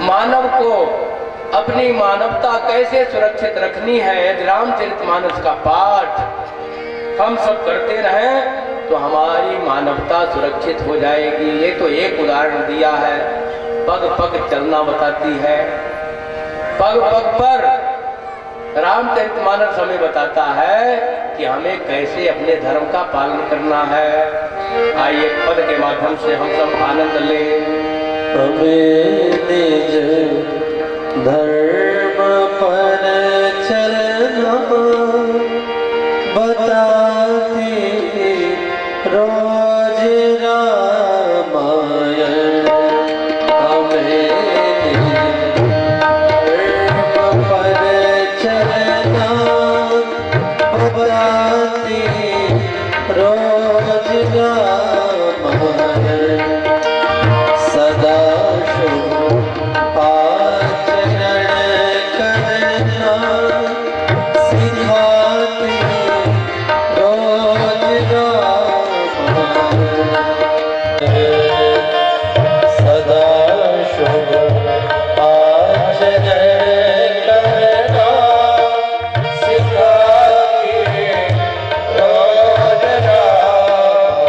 मानव को अपनी मानवता कैसे सुरक्षित रखनी है, रामचरितमानस का पाठ हम सब करते रहें तो हमारी मानवता सुरक्षित हो जाएगी। ये तो एक उदाहरण दिया है, पग पग चलना बताती है। पग पग पर रामचरितमानस हमें बताता है कि हमें कैसे अपने धर्म का पालन करना है। आइए पद के माध्यम से हम सब आनंद लें। हमें निज धर्म पर चलना बताती रोज रामायण। हमें निज धर्म पर चलना बताती रोज रामायण। सदा शुभ आचरण करना सिखाती रोज रामायण। सदा शुभ आचरण करना सिखाती रोज रामायण।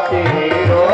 तेरो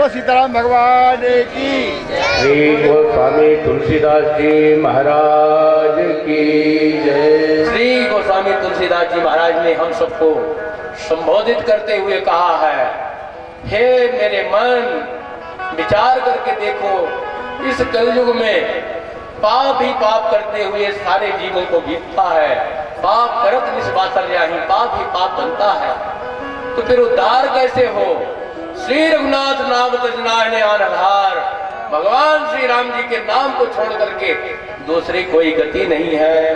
सीताराम भगवान की। श्री गोस्वामी तुलसीदास जी महाराज की जय। श्री गोस्वामी तुलसीदास जी महाराज ने हम सबको संबोधित करते हुए कहा है, हे मेरे मन, विचार करके देखो, इस कलयुग में पाप ही पाप करते हुए सारे जीवन को बीतता है। पाप करत निस्वासल्याहि, पाप ही पाप बनता है, तो फिर उद्धार कैसे हो? श्री रघुनाथ नाम तजनाने आधार, भगवान श्री राम जी के नाम को छोड़ करके दूसरी कोई गति नहीं है।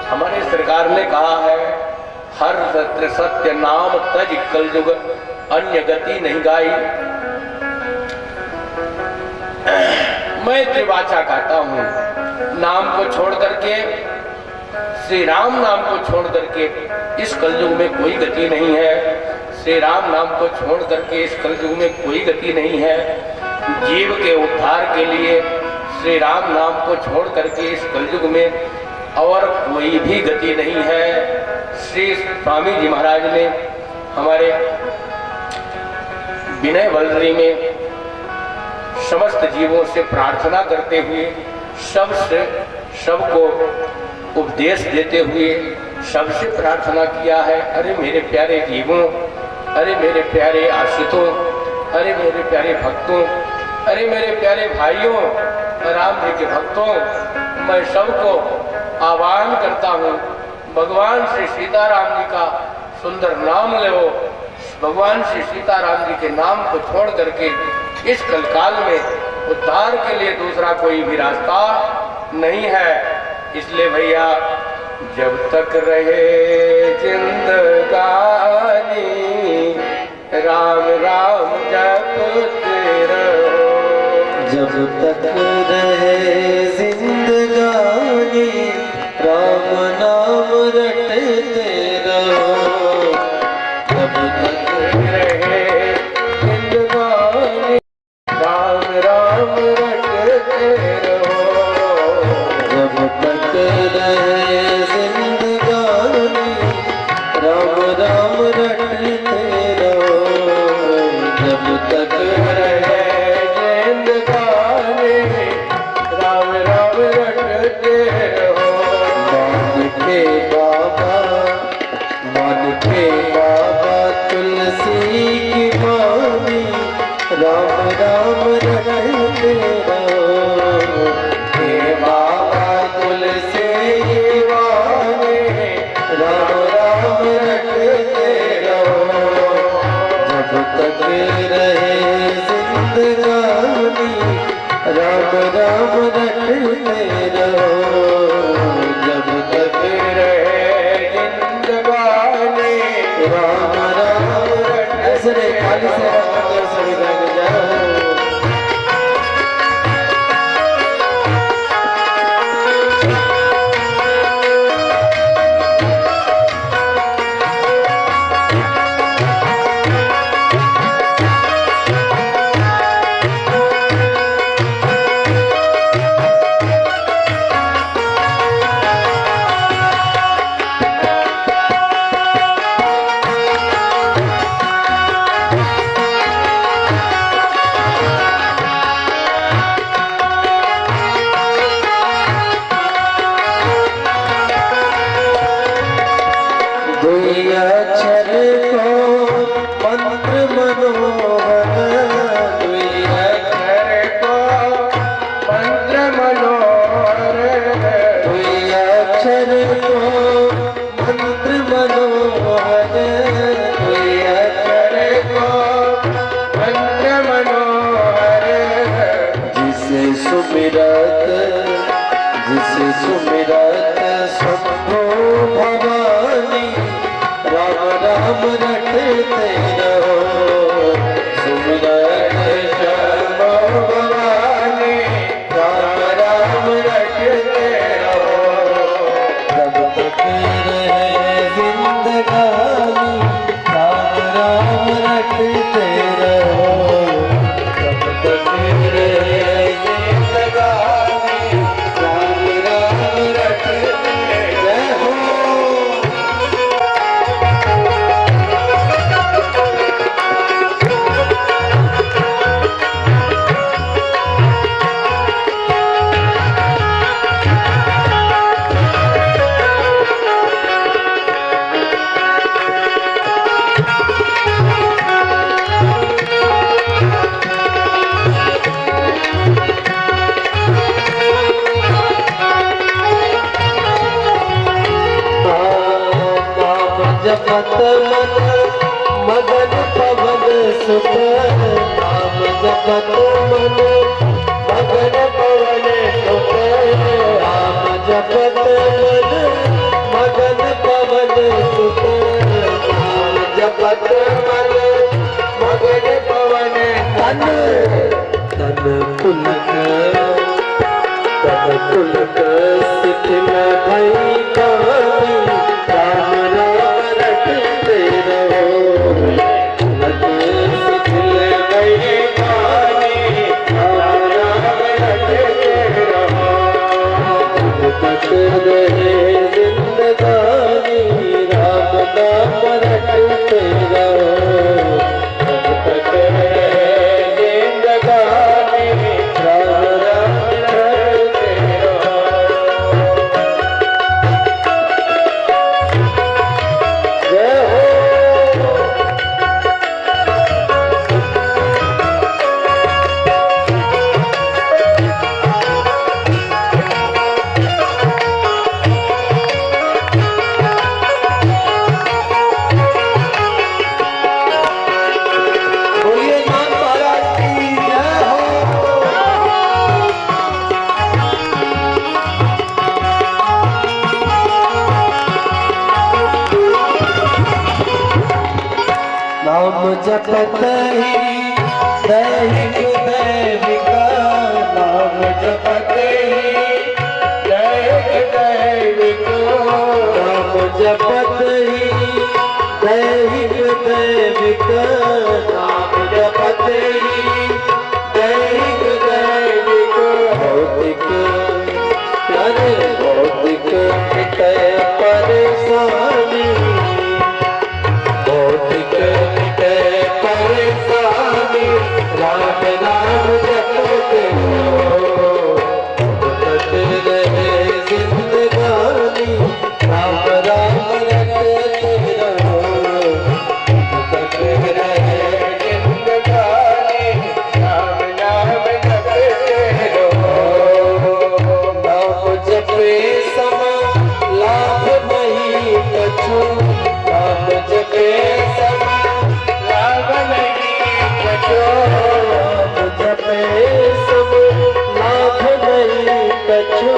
हमारे सरकार ने कहा है, हर सत्य सत्य नाम तज कलयुग, अन्य गति नहीं गाई। मैं त्रिवाचा कहता हूँ, नाम को छोड़ करके, श्री राम नाम को छोड़ करके इस कलयुग में कोई गति नहीं है। श्री राम नाम को छोड़ करके इस कलयुग में कोई गति नहीं है। जीव के उद्धार के लिए श्री राम नाम को छोड़ करके इस कलयुग में और कोई भी गति नहीं है। श्री स्वामी जी महाराज ने हमारे विनय वल्लरी में समस्त जीवों से प्रार्थना करते हुए सबको उपदेश देते हुए सबसे प्रार्थना किया है, अरे मेरे प्यारे जीवों, अरे मेरे प्यारे आश्रितों, अरे मेरे प्यारे भक्तों, अरे मेरे प्यारे भाइयों, राम जी के भक्तों, मैं सबको आह्वान करता हूँ, भगवान श्री सीताराम जी का सुंदर नाम लो। भगवान श्री सीताराम जी के नाम को छोड़ करके इस कलकाल में उद्धार के लिए दूसरा कोई भी रास्ता नहीं है। इसलिए भैया, जब तक रहे जिंदगानी राम राम जपते रहो, जब तक रहे जिंदगानी राम नाम रटते रहो, जब तक रहे जिंदगानी राम राम रटते रहो, जब तक रहे जिंदगानी राम राम रटते रहो, जब तक रहे जिंदगानी राम राम रटते रहो। मान के बाबा तुलसी की मानी राम राम रटते रहो, हे बाबा तुलसी की मानी राम राम रटते रहो, जब तक रहे जिंदगानी राम राम रटते रहो, जब तक रहे जिंदगानी राम राम ऐसे खाली से सभी लग जाओ। सुमिरत शंभो भवानी राम राम रटते रहो, सुमिरत शंभो भवानी राम राम रटते रहो, जब तक रहे जिंदगानी राम राम रटते रहो, जब तक रहे जिंदगानी राम राम रटते रहो। जपत मन मगन पवन सुत, नाम जपत मन मगन पवन सुत, नाम जपत मन मगन पवन सुत, नाम जपत मन मगन पवन तन तन पुलक शिथिल भई कहानी राम राम रटते रहो, शिथिल भई कहानी जपत ही दैहिक दैविका, नाम जपत ही दैहिक दैविका, नाम जपत ही दैहिक दैविका, नाम जपत ही दैहिक दैविका। भौतिक प्यारे भौतिक मिटे परेशानी, भौतिक मिटे परेशानी, राम नाम जपते रहो, रटते रहे जिंदगानी, राम राम रटते रहो, रटते रहे जिंदगानी, राम नाम जपते रहो। नाम जपे समा लाभ नहीं कछु, नाम जपे समा लाभ नहीं कछु, नाम जपे समा लाभ नहीं कछु,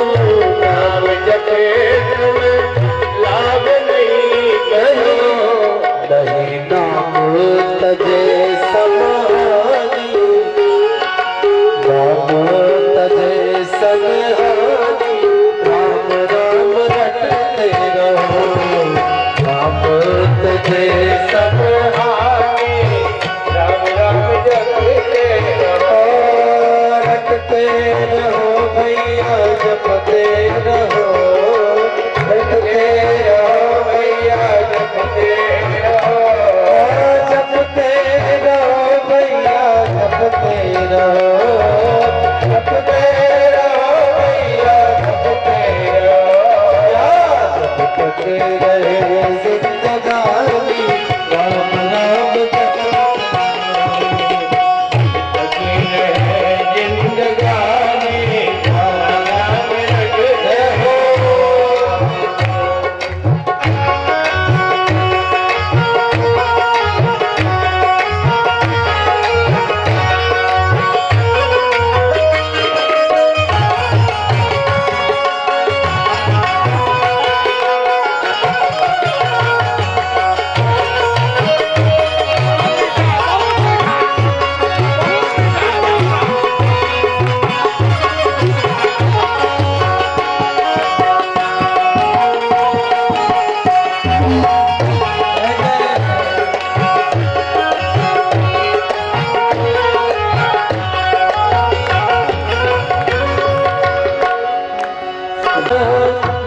नाम जपे समा लाभ नहीं कछु। नहीं नाम तजे समाधि, नाम तजे सनहानि, राम राम रटते रहो, नाम तजे सनहानि, राम राम जपते रहो, रटते रहो भैया जपते रहो, रटते रहो भैया जपते रहो, जपते रहो भैया जपते रहो, जपते रहो भैया जपते रहो, जपते रहे जिंदगानी, राम नाम जपते रहे जिंदगानी, राम नाम रटते रहो।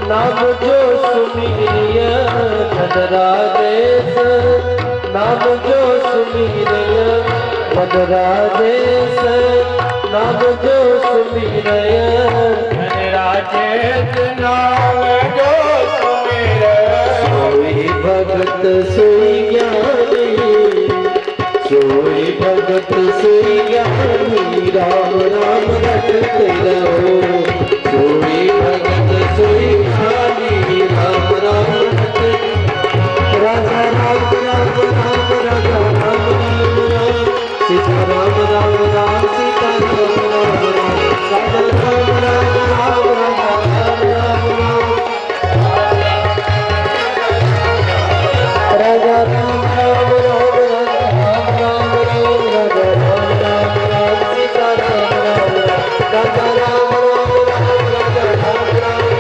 नाम जो सुमिरिय धन राजेश, नाम जो सुमिरिय धन राजेश, नाम जो सुमिरिय धन राजेश, नाम जो सुमिरिय। सोई भगत सोई ज्ञानी, सोई भगत सोई ज्ञानी, राम राम रटते रहो, सोई भगत सोई ज्ञानी, राम राम रटते, राजा राम राम राम राजा राम राम राम, सीता राम राम राम सीता राम राम राम, राजा राम राम राम राजा राम राम राम, राजा राम राम राम राजा राम राम राम, राजा राम राम राम सीता राम राम राम, राजा राम राम राम राजा राम राम राम,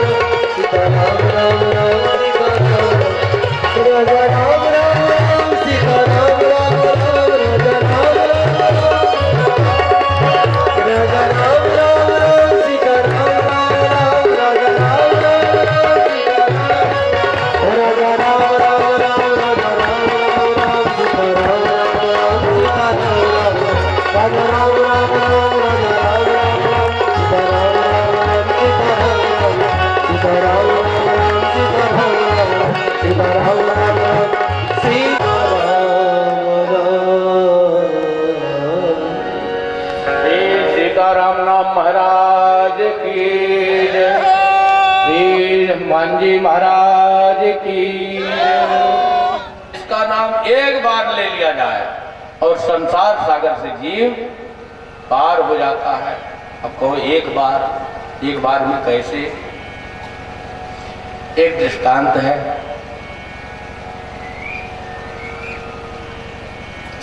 सीता राम राम राम सीता राम राम, राजा राम राम राम सीता राम राम राम, राजा राम राम राम, राजा राम राम राम सीता राम राम राम, राजा राम राम राम सीता राम, राजा राम राम राम, राजा राम राम राम सीता राम राम राम, सीता राम राम राम, राजा राम राम राम, राजा राम राम राम, सीता राम राम राम, सीता राम राम राम, सीता राम राम राम, सीता राम राम राम, सीता राम राम राम, सीता राम राम। श्री सीताराम नाम महाराज की जय, श्री हनुमान जी महाराज की जय। इसका नाम एक बार ले लिया जाए और संसार सागर से जीव पार हो जाता है। अब कहो एक बार में कैसे? एक दृष्टांत है।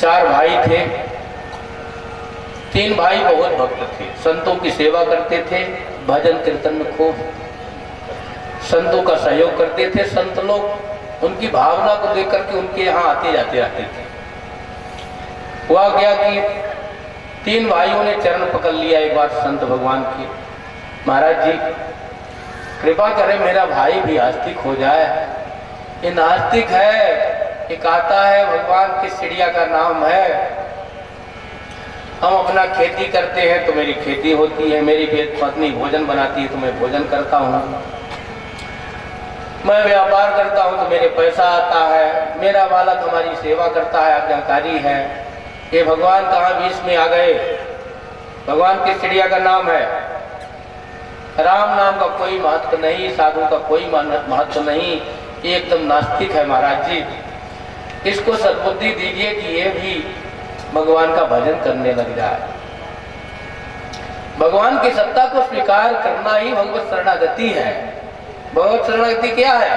4 भाई थे। 3 भाई बहुत भक्त थे, संतों की सेवा करते थे, भजन कीर्तन में खूब संतों का सहयोग करते थे। संत लोग उनकी भावना को देख करके उनके यहाँ आते जाते रहते थे। हुआ क्या कि 3 भाइयों ने चरण पकड़ लिया एक बार संत भगवान की, महाराज जी कृपा करें मेरा भाई भी आस्तिक हो जाए। ये नास्तिक है, ये कहता है भगवान की चिड़िया का नाम है, हम अपना खेती करते हैं तो मेरी खेती होती है, मेरी पत्नी भोजन बनाती है तो मैं भोजन करता हूँ, मैं व्यापार करता हूँ तो मेरे पैसा आता है, मेरा बालक हमारी सेवा करता है, आज्ञाकारी है। ये भगवान कहाँ बीच में आ गए? भगवान की चिड़िया का नाम है, राम नाम का कोई महत्व नहीं, साधु का कोई महत्व नहीं, ये एकदम नास्तिक है महाराज जी। इसको सद्बुद्धि दीजिए कि ये भी भगवान का भजन करने लग जाए। भगवान की सत्ता को स्वीकार करना ही भगवत शरणागति है। भगवत शरणागति क्या है?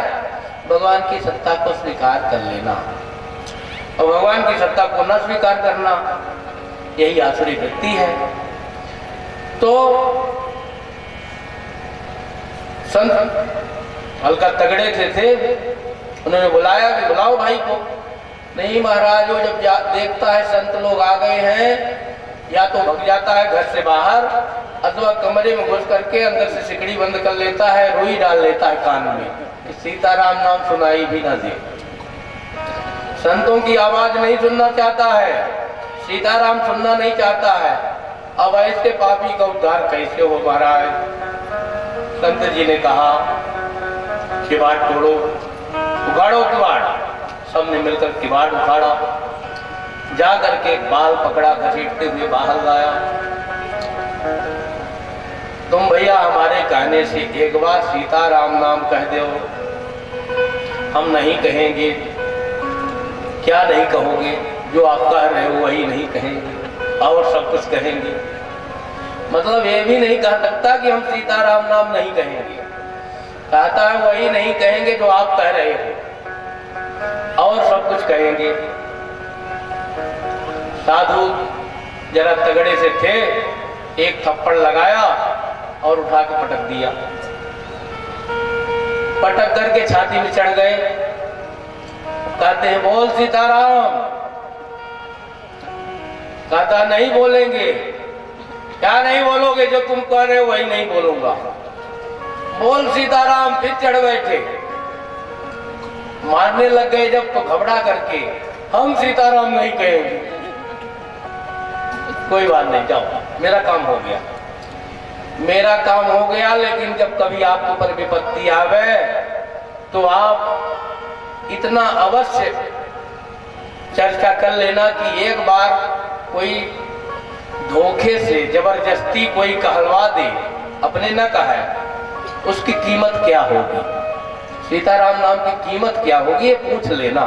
भगवान की सत्ता को स्वीकार कर लेना, और भगवान की सत्ता को न स्वीकार करना यही आसुरी वृत्ति है। तो संत हल्का तगड़े थे, उन्होंने बुलाया कि बुलाओ भाई को। नहीं महाराज, वो जब देखता है संत लोग आ गए हैं, या तो भग जाता है घर से बाहर, अथवा कमरे में घुस करके अंदर से सिकड़ी बंद कर लेता है, रुई डाल लेता है कान में कि सीताराम नाम सुनाई भी ना दे। संतों की आवाज नहीं सुनना चाहता है, सीताराम सुनना नहीं चाहता है। अब ऐसे पापी का उद्धार कैसे हो महाराज? संत जी ने कहा किवाड़ तोड़ो, उखाड़ो किवाड़। सबने मिलकर किवाड़ उखाड़ा, जा करके बाल पकड़ा, घसीटते हुए बाहर लाया। तुम भैया हमारे कहने से एक बार सीताराम नाम कह दो। हम नहीं कहेंगे। क्या नहीं कहोगे? जो आप कह रहे हो वही नहीं कहेंगे और सब कुछ कहेंगे। मतलब ये भी नहीं कह सकता कि हम सीताराम नाम नहीं कहेंगे, कहता है वही नहीं कहेंगे जो आप कह रहे हो और सब कुछ कहेंगे। साधु जरा तगड़े से थे, एक थप्पड़ लगाया और उठा के पटक दिया। पटक करके छाती में चढ़ गए, कहते हैं बोल सीताराम। कहता नहीं बोलेंगे। क्या नहीं बोलोगे? जो तुम कह रहे हो वही नहीं बोलूंगा। बोल सीताराम। फिर चढ़ बैठे, मारने लग गए जब तो घबरा करके हम सीताराम नहीं कहेंगे। कोई बात नहीं, जाओ, मेरा काम हो गया, मेरा काम हो गया। लेकिन जब कभी आपके ऊपर विपत्ति आवे तो आप इतना अवश्य चर्चा कर लेना कि एक बार कोई धोखे से जबरदस्ती कोई कहलवा दे, अपने न कहे, उसकी कीमत क्या होगी, सीताराम नाम की कीमत क्या होगी, ये पूछ लेना।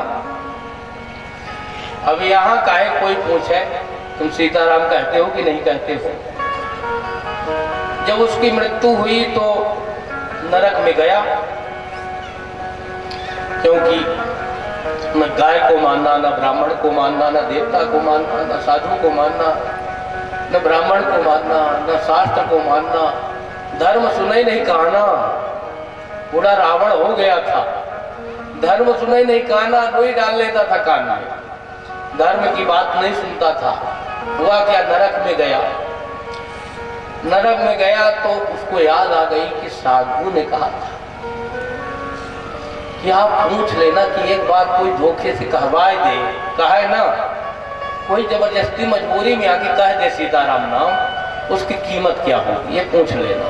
अब यहाँ काहे कोई पूछे तुम सीताराम कहते हो कि नहीं कहते हो? जब उसकी मृत्यु हुई तो नरक में गया, क्योंकि न गाय को मानना, न ब्राह्मण को मानना, न देवता को मानना, न साधु को मानना, न ब्राह्मण को मानना, न शास्त्र को मानना। धर्म सुने नहीं कहना, बूढ़ा रावण हो गया था। धर्म सुने नहीं कहना, कोई डाल लेता था कान में, धर्म की बात नहीं सुनता था। हुआ क्या? नरक में गया। नरक में गया तो उसको याद आ गई कि साधु ने कहा था कि आप पूछ लेना कि एक बार कोई धोखे से कहवाए दे, कहे ना, कोई जबरदस्ती मजबूरी में आके कह दे सीताराम नाम, उसकी कीमत क्या होगी, ये पूछ लेना।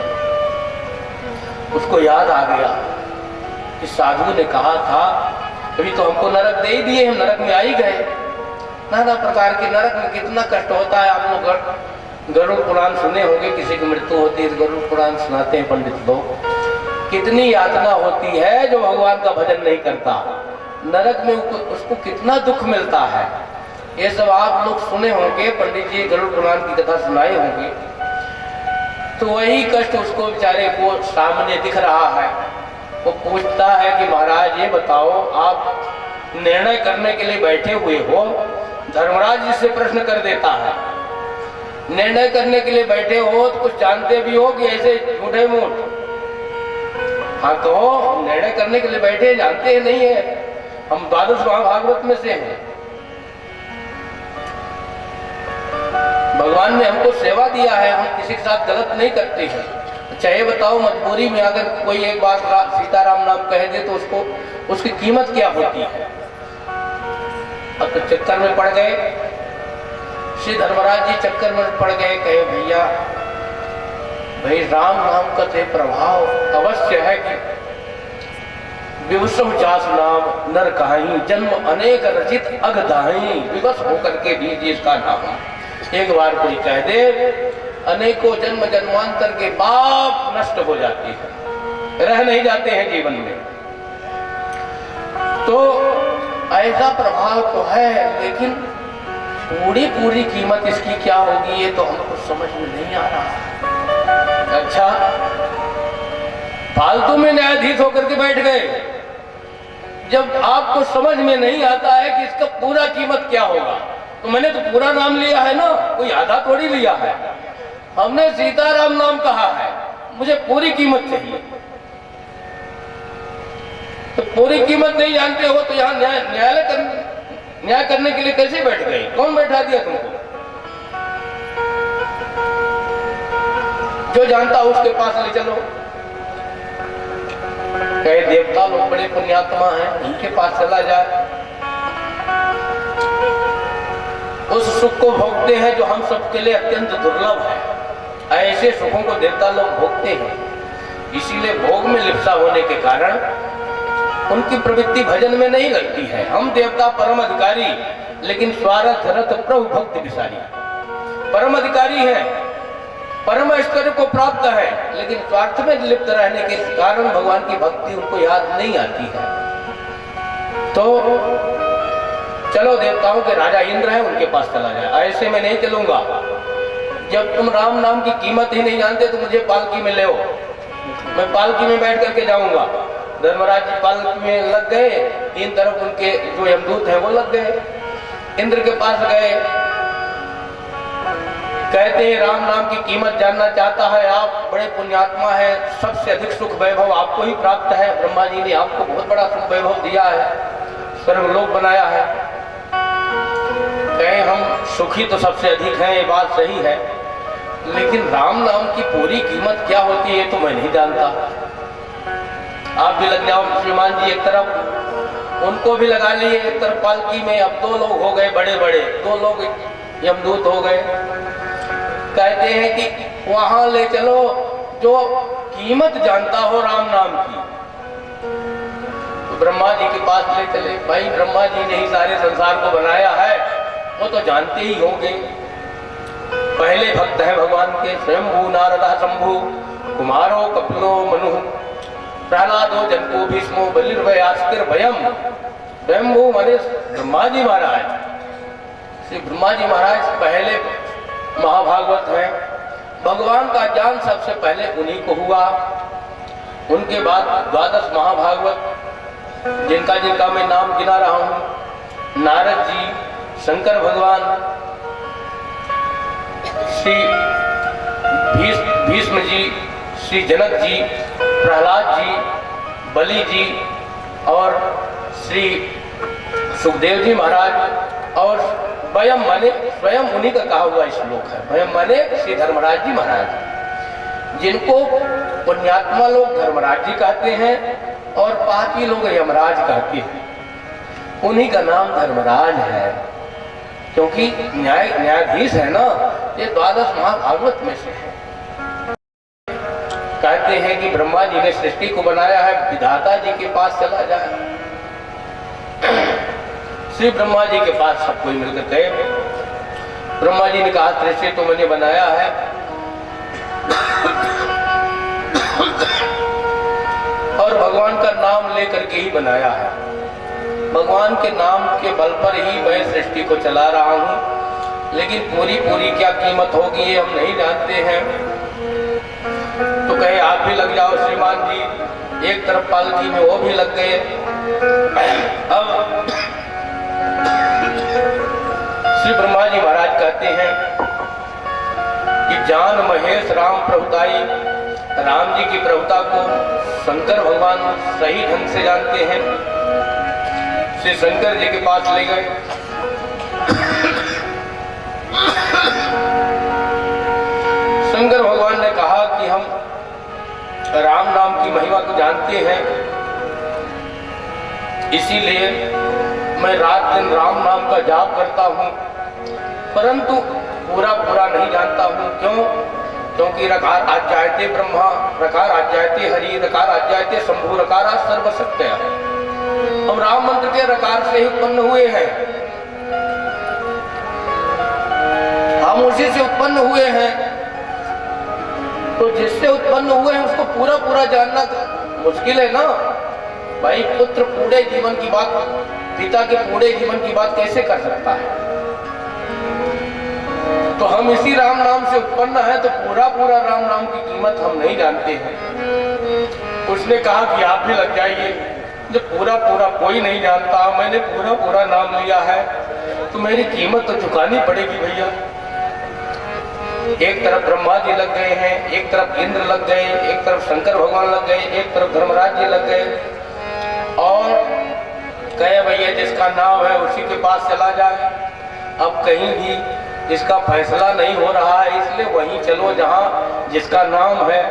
उसको याद आ गया कि साधु ने कहा था, अभी तो हमको नरक दे ही दिए, हम नरक में आ ही गए। नाना प्रकार के नरक में कितना कष्ट होता है। आप लोग गरुड़ पुराण सुने होंगे, किसी की मृत्यु होती है तो गरुड़ पुराण सुनाते हैं पंडित लोग। कितनी यातना होती है जो भगवान का भजन नहीं करता, नरक में उसको कितना दुख मिलता है। ये सब आप लोग सुने होंगे, पंडित जी गरुड़ पुराण की कथा सुनाए होंगे। तो वही कष्ट उसको बेचारे को सामने दिख रहा है। वो पूछता है कि महाराज ये बताओ, आप निर्णय करने के लिए बैठे हुए हो धर्मराज जी से प्रश्न कर देता है। निर्णय करने के लिए बैठे हो तो कुछ जानते भी हो कि ऐसे झूठे मूठ? हाँ कहो, निर्णय करने के लिए बैठे, जानते हैं नहीं है? हम द्वादश महाभागवत में से हैं। भगवान ने हमको सेवा दिया है, हम किसी के साथ गलत नहीं करते हैं। अच्छा ये बताओ, मजबूरी में अगर कोई एक बार सीताराम नाम कह दे तो उसको उसकी कीमत क्या होती है? अब तो चक्कर में पड़ गए श्री धर्मराज जी, चक्कर में पड़ गए। कहे भैया भाई राम नाम का तो प्रभाव अवश्य है कि विवसव जास नाम नर कहाई, जन्म अनेक रचित अगदाई, विवश होकर के दीजिए इसका नाम। एक बार कोई कह दे, अनेकों जन्म जन्मांतर के पाप नष्ट हो जाती है, रह नहीं जाते हैं जीवन में। तो ऐसा प्रभाव तो है, लेकिन पूरी कीमत इसकी क्या होगी ये तो हमको समझ में नहीं आ रहा। अच्छा, फालतू में न्यायाधीश होकर के बैठ गए। जब आपको समझ में नहीं आता है कि इसका पूरा कीमत क्या होगा, तो मैंने तो पूरा नाम लिया है ना, कोई आधा थोड़ी लिया है। हमने सीताराम नाम कहा है, मुझे पूरी कीमत चाहिए। तो पूरी कीमत नहीं जानते हो तो यहाँ न्याय करने के लिए कैसे बैठ गए? कौन बैठा दिया तुमको? जो जानता हो उसके पास ले चलो। कहे देवता लोग बड़े पुण्यात्मा हैं, उनके पास चला जाए। उस सुख को भोगते हैं जो हम सबके लिए अत्यंत दुर्लभ है। ऐसे सुखों को देवता लोग भोगते हैं, इसीलिए भोग में लिप्सा होने के कारण उनकी प्रवृत्ति भजन में नहीं लगती है। हम देवता परम अधिकारी, लेकिन स्वार्थ रत प्रभु भक्त विसारी। परम अधिकारी है, परम ऐश्वर्य को प्राप्त है, लेकिन स्वार्थ में लिप्त रहने के कारण भगवान की भक्ति उनको याद नहीं आती है। तो चलो देवताओं के राजा इंद्र हैं, उनके पास चला जाए। ऐसे में नहीं चलूंगा। जब तुम राम नाम की कीमत ही नहीं जानते तो मुझे पालकी में ले आओ, मैं पालकी में बैठ करके जाऊंगा। धर्मराज जी पालकी में लग गए, तीन तरफ उनके जो यमदूत हैं वो लग गए। इंद्र के पास गए, कहते हैं राम नाम की कीमत जानना चाहता है, आप बड़े पुण्यात्मा है, सबसे अधिक सुख वैभव आपको ही प्राप्त है। ब्रह्मा जी ने आपको बहुत बड़ा सुख वैभव दिया है, स्वर्गलोक बनाया है। कहें हम सुखी तो सबसे अधिक हैं, ये बात सही है, लेकिन राम नाम की पूरी कीमत क्या होती है तो मैं नहीं जानता। आप भी लग जाओ श्रीमान जी एक तरफ, उनको भी लगा लिए एक तरफ पालकी में। अब दो लोग हो गए, बड़े बड़े दो लोग यमदूत हो गए। कहते हैं कि वहां ले चलो जो कीमत जानता हो राम नाम की। तो ब्रह्मा जी के पास ले चले। भाई ब्रह्मा जी ने ही सारे संसार को बनाया है, वो तो जानते ही होंगे। पहले भक्त है भगवान के, स्वयंभू नारदा शंभु, कुमारो कपिलो मनु, प्रहलादो जनको भीष्मो बलिर्भयास्तिर भयम। स्वयंभू माने ब्रह्मा जी महाराज। श्री ब्रह्मा जी महाराज पहले महाभागवत है। भगवान का ज्ञान सबसे पहले उन्हीं को हुआ। उनके बाद द्वादश महाभागवत जिनका मैं नाम गिना रहा हूं, नारद जी, शंकर भगवान, श्री भीष्म जी, श्री जनक जी, प्रहलाद जी, बलि जी और श्री सुखदेव जी महाराज। और वयम माने स्वयं उन्हीं का कहा हुआ श्लोक है। वयम माने श्री धर्मराज जी महाराज, जिनको पुण्यात्मा लोग धर्मराज जी कहते हैं और पापी लोग यमराज कहते हैं। उन्हीं का नाम धर्मराज है, क्योंकि न्यायाधीश है ना। ये द्वादश महाभागवत में से है। कहते हैं कि ब्रह्मा जी ने सृष्टि को बनाया है, विधाता जी के पास चला जाए। श्री ब्रह्मा जी के पास सब कोई मिलकर गए। ब्रह्मा जी ने कहा सृष्टि तो मैंने बनाया है, और भगवान का नाम लेकर के ही बनाया है। भगवान के नाम के बल पर ही मैं सृष्टि को चला रहा हूं, लेकिन पूरी क्या कीमत होगी ये हम नहीं जानते हैं। तो कहे आप भी लग जाओ श्रीमान जी। एक तरफ पालकी में वो भी लग गए। अब श्री ब्रह्मा जी महाराज कहते हैं कि जान महेश राम प्रभुताई, राम जी की प्रभुता को शंकर भगवान सही ढंग से जानते हैं। श्री शंकर जी के पास ले गए। शंकर भगवान ने कहा कि हम राम नाम की महिमा को जानते हैं, इसीलिए मैं रात दिन राम नाम का जाप करता हूँ, परंतु पूरा पूरा नहीं जानता हूँ। क्यों? क्योंकि रकार आज्ञायते ब्रह्मा, रकार आज्ञायते हरि, रकार आज्ञायते शंभु, रकारा सर्वशक्तया। हम राम मंत्र के रकार से ही उत्पन्न हुए हैं, हम उसी से उत्पन्न हुए हैं। तो जिससे उत्पन्न हुए हैं उसको पूरा पूरा जानना मुश्किल है ना भाई। पुत्र पूरे जीवन की बात, पिता के पूरे जीवन की बात कैसे कर सकता है? तो हम इसी राम नाम से उत्पन्न है, तो पूरा पूरा राम नाम की कीमत हम नहीं जानते हैं। उसने कहा कि आप भी लग जाइए। जब पूरा पूरा कोई नहीं जानता, मैंने पूरा पूरा नाम लिया है, तो मेरी कीमत तो चुकानी पड़ेगी भैया। एक तरफ ब्रह्मा जी लग गए हैं, एक तरफ इंद्र लग गए, एक तरफ शंकर भगवान लग गए, एक तरफ धर्मराज जी लग गए, और कहे भैया जिसका नाम है उसी के पास चला जाए। अब कहीं भी इसका फैसला नहीं हो रहा है, इसलिए वहीं चलो जहां जिसका नाम है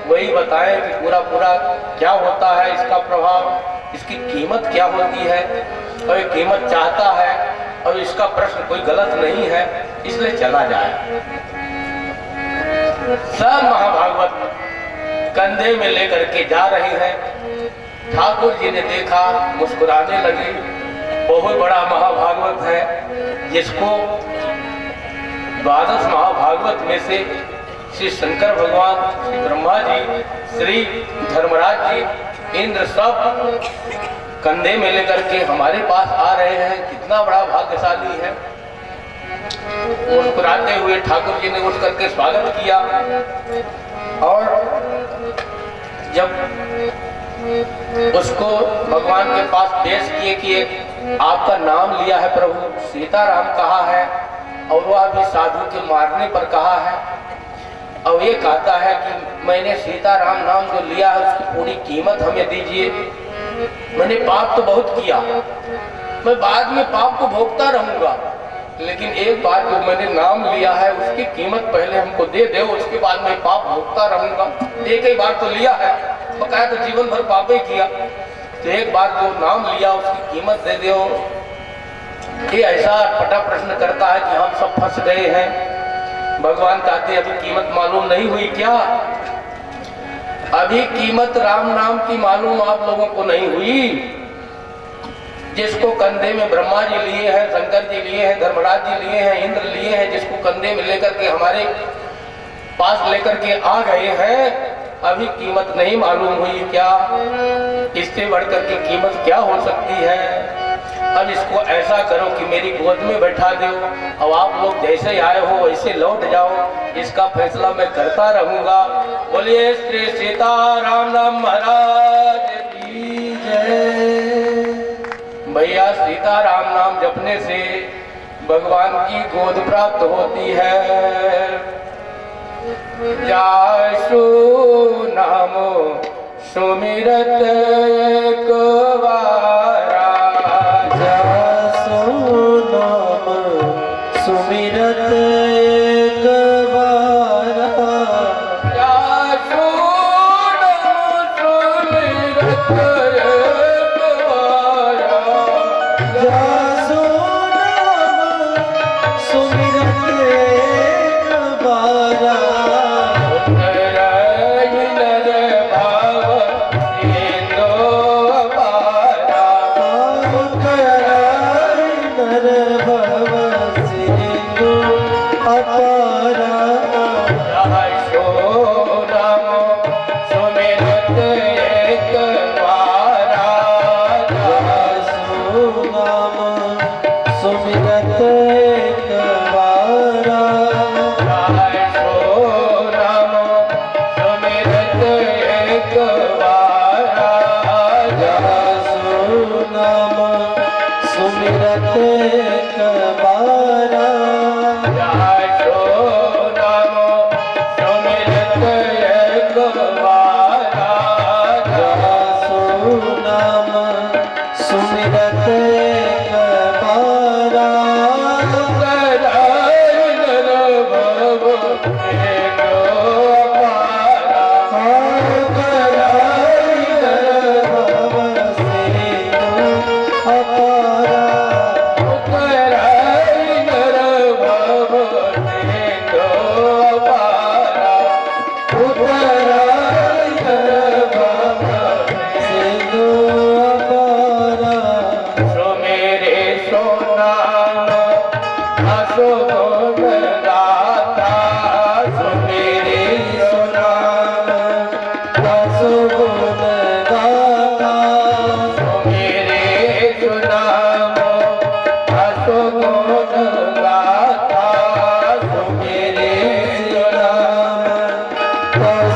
वही बताएं कि पूरा पूरा क्या होता है, इसका प्रभाव, इसकी कीमत क्या होती है, और ये कीमत चाहता है, और इसका प्रश्न कोई गलत नहीं है, इसलिए चला जाए। सब महाभागवत कंधे में लेकर के जा रहे हैं। ठाकुर जी ने देखा, मुस्कुराने लगे। बहुत बड़ा महाभागवत है, जिसको 12 महाभागवत में से श्री शंकर भगवान, श्री ब्रह्मा जी, श्री धर्मराज जी, इंद्र सब कंधे में लेकर के हमारे पास आ रहे हैं। कितना बड़ा भाग्यशाली है। मुस्कुराते हुए ठाकुर जी ने उठ करके स्वागत किया, और जब उसको भगवान के पास पेश किए कि आपका नाम लिया है प्रभु, सीताराम कहा है, और वह भी साधु के मारने पर कहा है, और ये कहता है कि मैंने सीताराम नाम जो लिया है उसकी पूरी कीमत हमें दीजिए। मैंने पाप तो बहुत किया, मैं बाद में पाप को भोगता रहूंगा, लेकिन एक बार जो मैंने नाम लिया है उसकी कीमत पहले हमको दे दो, उसके बाद मैं पाप भोगता रहूंगा। एक ही बार तो लिया है, बकाया तो जीवन भर पाप ही किया, तो एक बार जो नाम लिया उसकी कीमत दे दो। ये ऐसा पटा प्रश्न करता है कि हम सब फंस गए हैं। भगवान कहते अभी कीमत मालूम नहीं हुई क्या? अभी कीमत राम नाम की मालूम आप लोगों को नहीं हुई? जिसको कंधे में ब्रह्मा जी लिए हैं, शंकर जी लिए हैं, धर्मराज जी लिए हैं, इंद्र लिए हैं, जिसको कंधे में लेकर के हमारे पास लेकर के आ गए हैं, अभी कीमत नहीं मालूम हुई क्या? इससे बढ़कर के कीमत क्या हो सकती है? अब इसको ऐसा करो कि मेरी गोद में बैठा दो, और आप लोग जैसे आए हो वैसे लौट जाओ, इसका फैसला मैं करता रहूंगा। बोलिए श्री सीताराम नाम महाराज की जय। भैया सीताराम नाम जपने से भगवान की गोद प्राप्त होती है। जासु नाम सुमिरत एक बारा, जासु नाम सुमिरत एक बारा, जासु नाम सुमिरत एक बारा, जासु नाम सुमिरत एक बारा, उत्तरायण भाव सिंधु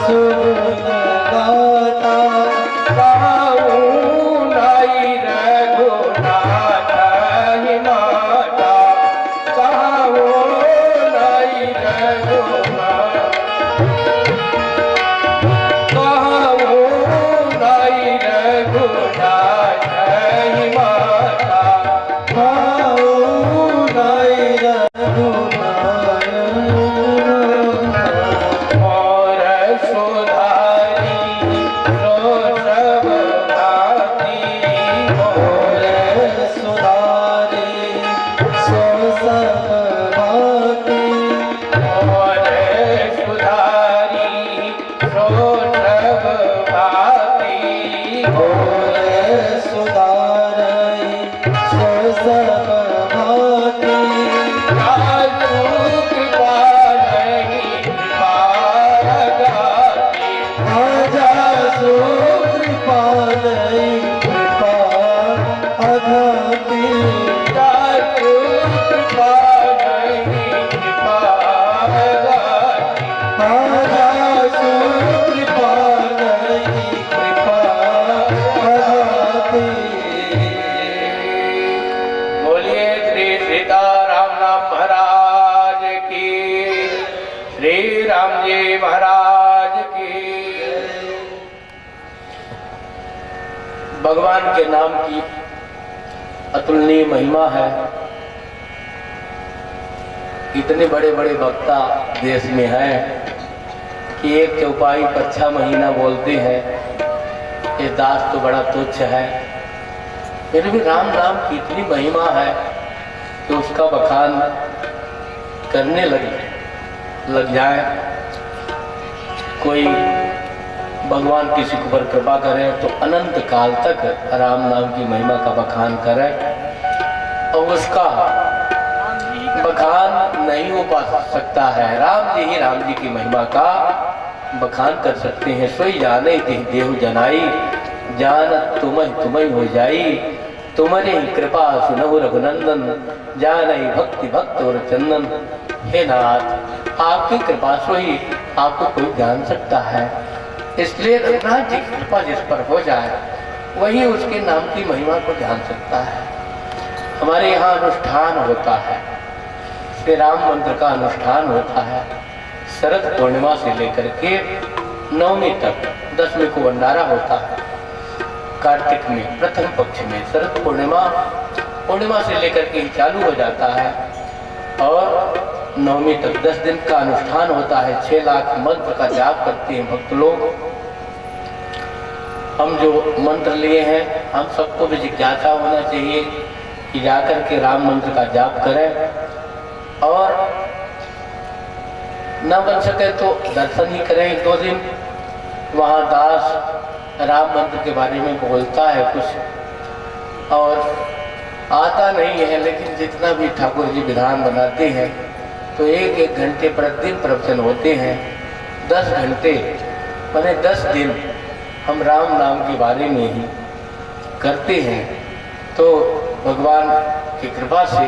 सुगुण गाता गाऊं नाई रघुनाथ ही माता, गाऊं नाई रघुनाथ, गाऊं नाई रघुनाथ ही माता, गाऊं नाई रघुनाथ और सुधारी रोषभ भाती, और सुधारी सो सब भाती और सुधारी रोषभ भाती, और सुधारी सो सब भाती कालू कृपा नहीं कृपा गाती, आजा सुकृपा नहीं कृपा अघाती कालू कृपा नहीं कृपा गाती, आजा सुकृपा नहीं कृपा अघाती बोलिए श्री सीताराम नाम महाराज की, श्री राम जी महाराज की। भगवान के नाम की अतुलनीय महिमा है। इतने बड़े बड़े वक्ता देश में हैं कि एक चौपाई पर 6 महीना बोलते हैं। ये दास तो बड़ा तुच्छ है, फिर भी राम नाम की इतनी महिमा है कि उसका बखान करने लग जाए। कोई भगवान किसी के ऊपर कृपा करे तो अनंत काल तक राम नाम की महिमा का बखान करे, और उसका बखान नहीं हो पा सकता है। राम जी ही राम जी की महिमा का बखान कर सकते हैं। सोई जाने देहु जनाई, जानत तुम्हें हो जाई, तुम्हारे ही कृपा सुनहु रघुनंदन, जानई भक्ति भक्त और चंदन। हे नाथ, आपकी कृपा से ही आपको कोई जान सकता है, इसलिए रघुनाथ जी की कृपा जिस पर हो जाए वही उसके नाम की महिमा को जान सकता है। हमारे यहाँ अनुष्ठान होता है, श्री राम मंत्र का अनुष्ठान होता है। शरद पूर्णिमा से लेकर के नवमी तक, 10वीं को भंडारा होता है। कार्तिक में प्रथम पक्ष में शरद पूर्णिमा से लेकर के ही चालू हो जाता है, और नवमी तक 10 दिन का अनुष्ठान होता है। 6 लाख मंत्र का जाप करते हैं भक्त लोग। हम जो मंत्र लिए हैं, हम सबको भी जिज्ञासा होना चाहिए कि जाकर के राम मंत्र का जाप करें, और न बन सके तो दर्शन ही करें। 2 दिन वहाँ दास राम मंत्र के बारे में बोलता है कुछ, और आता नहीं है, लेकिन जितना भी ठाकुर जी विधान बनाते हैं तो 1-1 घंटे प्रतिदिन प्रवचन होते हैं। 10 घंटे माने 10 दिन हम राम नाम के बारे में ही करते हैं। तो भगवान की कृपा से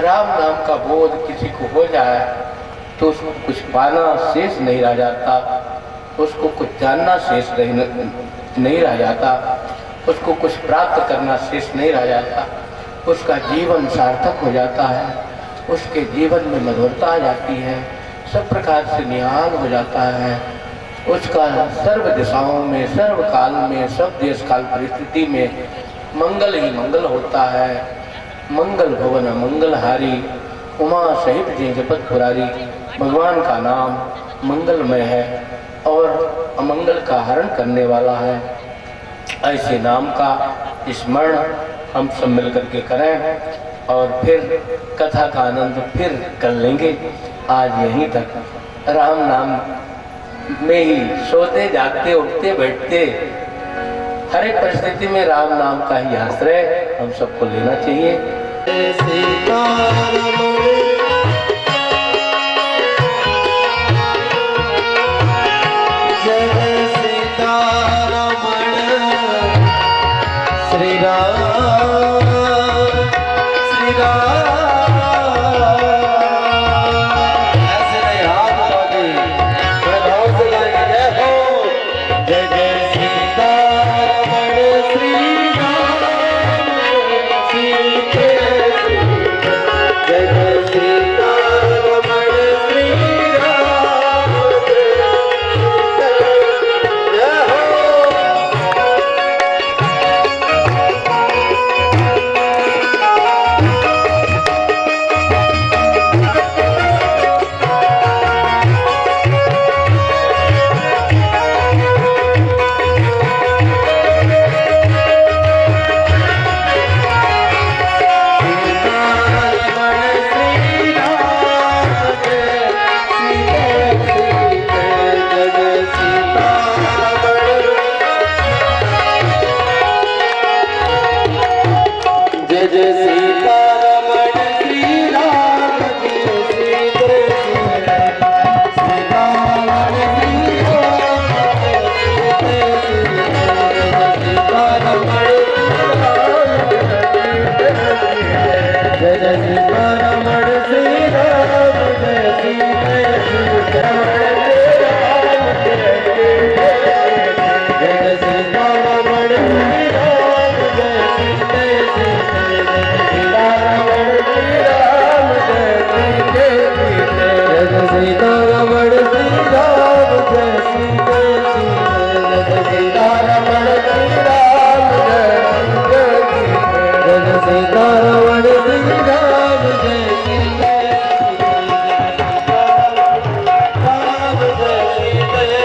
राम नाम का बोध किसी को हो जाए तो उसको कुछ पाना शेष नहीं रह जाता, उसको कुछ जानना शेष नहीं रह जाता, उसको कुछ प्राप्त करना शेष नहीं रह जाता। उसका जीवन सार्थक हो जाता है, उसके जीवन में मधुरता आ जाती है, सब प्रकार से निहाल हो जाता है। उसका सर्व दिशाओं में, सर्व काल में, सब देश काल परिस्थिति में मंगल ही मंगल होता है। मंगल भवन मंगलहारी, उमा सहित जी जपत पुरारी। भगवान का नाम मंगलमय है और अमंगल का हरण करने वाला है। ऐसे नाम का स्मरण हम सब मिल करके करें, और फिर कथा का आनंद फिर कर लेंगे। आज यहीं तक राम नाम में ही सोते जागते उठते बैठते हर एक परिस्थिति में राम नाम का ही आश्रय हम सबको लेना चाहिए। श्री राम श्री राम। ऐसे नहीं हाथ उठा के, बड़े भाव से गाएंगे। सीतारमण श्री राम जय श्री जय राम जय श्री जय।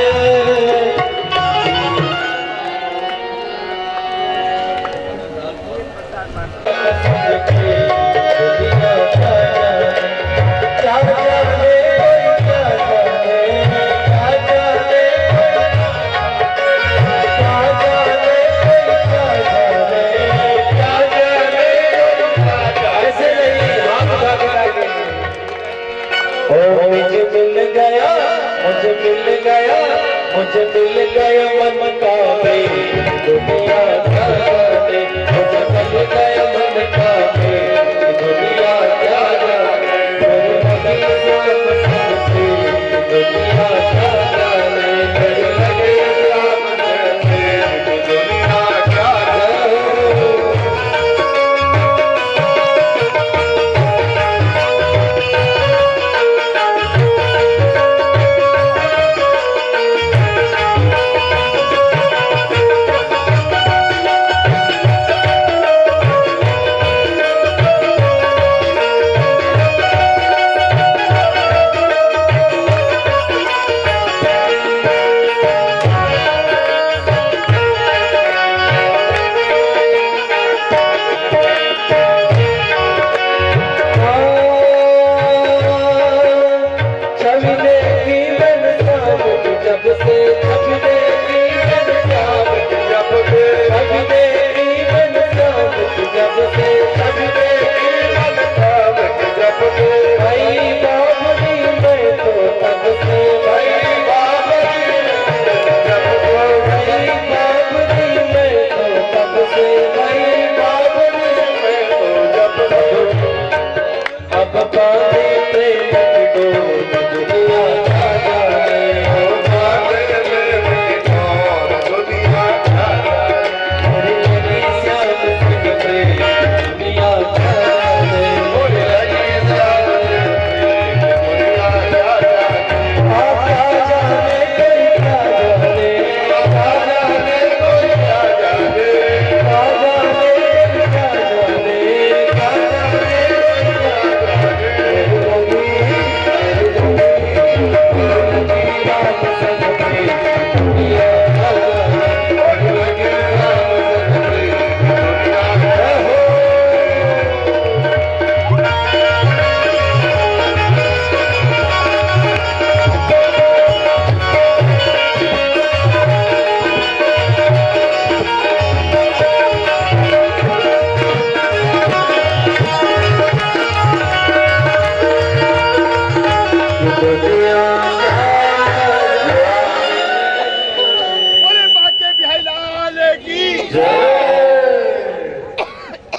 मुझे मिल गया मन का प्रेम दुनिया क्या जाने। मुझे मिल गया मन का प्रेम दुनिया क्या जाने। मेरे लगे राम से दुनिया क्या जाने। मेरे लगे राम से दुनिया क्या जाने।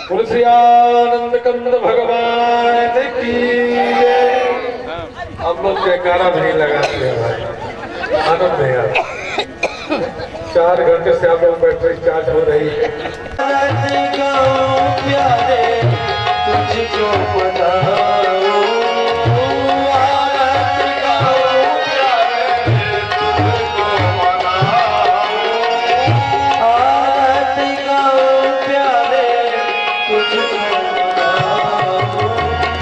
तुलसियानंद कंद भगवान की जय। हम लोग जयकारा नहीं लगाते हैं भाई, आनंद है यार। 4 घंटे से आप लोग बैटरी चार्ज हो रही है। प्यारे तुझको मनाओ, आरती गाओ प्यारे तुझको मनाओ, आरती गाओ प्यारे तुझको मनाओ, आरती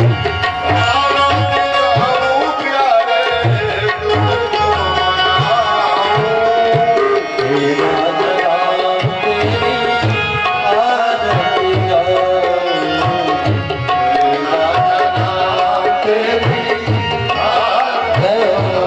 गाओ प्यारे तुझको मनाओ। तेरा जवाब तेरी आरती गाओ, तेरा जवाब तेरी आरती गाओ।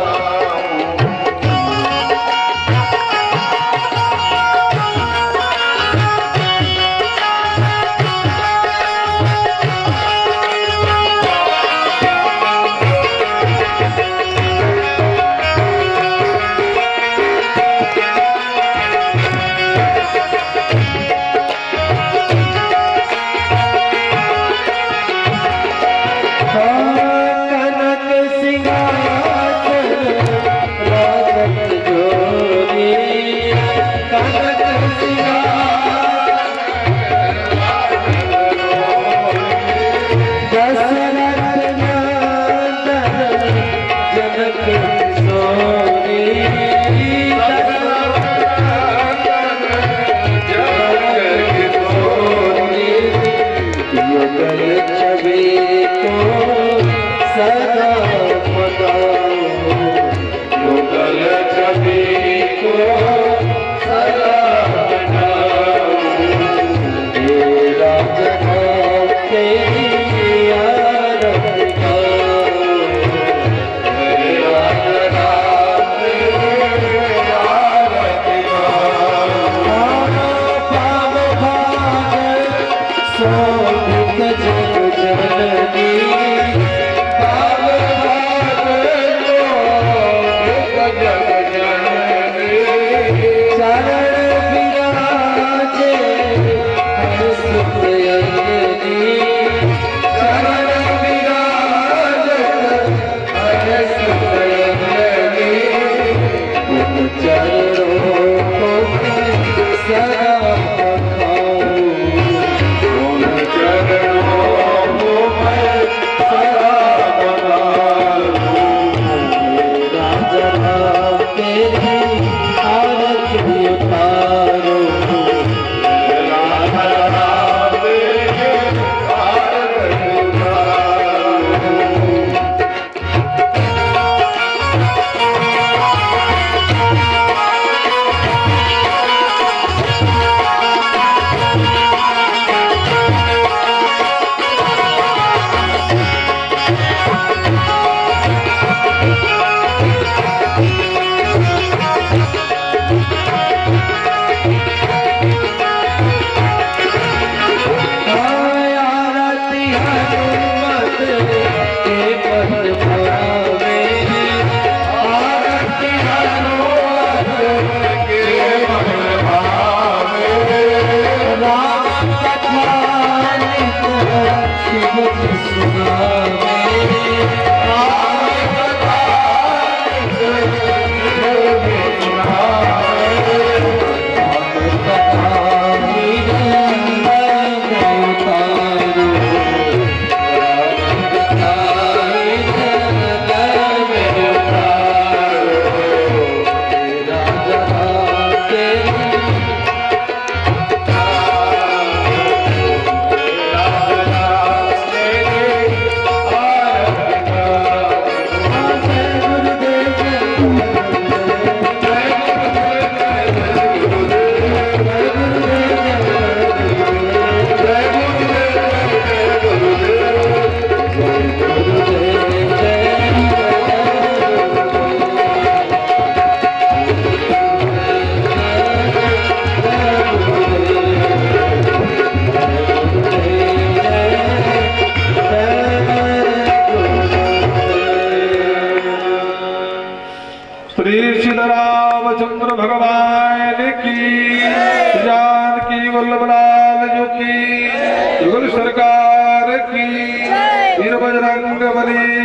हनुमान की, जानकी वल्लभ लाल जो की, युगल सरकार की, वीर बजरंग बली